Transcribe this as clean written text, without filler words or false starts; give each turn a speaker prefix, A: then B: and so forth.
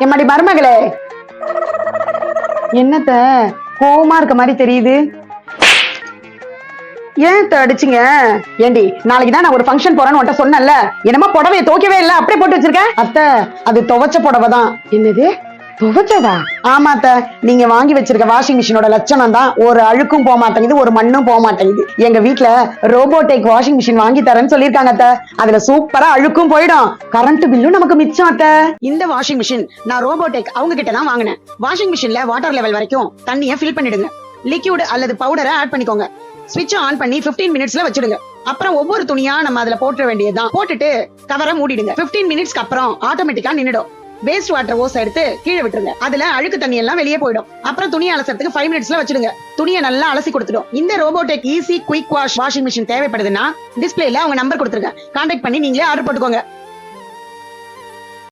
A: எம்மாடி மருமகளே, என்னத்த கோவமா இருக்க மாதிரி தெரியுது? ஏன் அடிச்சிங்க? ஏண்டி, நாளைக்கு தான் நான் ஒரு ஃபங்க்ஷன் போறேன்னு உன்ட்ட சொன்னேன்ல, என்னமா புடவைய துவைக்கவே இல்ல, அப்படியே போட்டு வச்சிருக்கேன். அத்தை, அது துவைச்ச புடவை தான். என்னது துவைச்சதா? ஆமா அத்தை, நீங்க வாங்கி வச்சிருக்க வாஷிங் மிஷினோட லட்சணம் தான். ஒரு அழுக்கும் போக மாட்டேங்குது, ஒரு மண்ணும் போக மாட்டேங்குது. எங்க வீட்டுல ரோபோட்டிக் வாஷிங் மிஷின் வாங்கி தரேன்னு சொல்லிருக்காங்க அத்தை. அதுல சூப்பரா அழுக்கும் போயிடும், கரண்ட் பில்லும் நமக்கு மிச்சம் அத்தை. இந்த வாஷிங் மிஷின் நான் ரோபோட்டிக் அவங்க கிட்ட தான் வாங்கினேன். வாஷிங் மிஷின்ல வாட்டர் லெவல் வரைக்கும் தண்ணியை ஃபில் பண்ணிடுங்க. லிக்யூட் அல்லது பவுடரை ஆட் பண்ணிக்கோங்க. ஸ்விட்ச் ஆன் பண்ணி 15 மினிட்ஸ்ல வச்சிடுங்க. அப்புறம் ஒவ்வொரு துணியா நம்ம அதுல போட்டுற வேண்டியதுதான். போட்டுட்டு கவரை மூடிடுங்க. 15 மினிட்ஸ்க்கு அப்புறம் ஆட்டோமேட்டிக்கா நின்னுடும். வேஸ்ட் வாட்டர் ஓஸ் எடுத்து கீழே விட்டுருங்க. அதுல அழுக்கு தண்ணி எல்லாம் வெளியே போயிடும். அப்புறம் துணியை அலசறதுக்கு 5 மினிட்ஸ்ல வச்சிடுங்க. துணியை நல்லா அலசி கொடுத்துடும். இந்த robotic easy quick wash washing machine தேவைப்படுதுன்னா டிஸ்பிளேல அவங்க நம்பர் கொடுத்துருங்க. கான்டாக்ட் பண்ணி நீங்களே ஆர்டர் போட்டுக்கோங்க.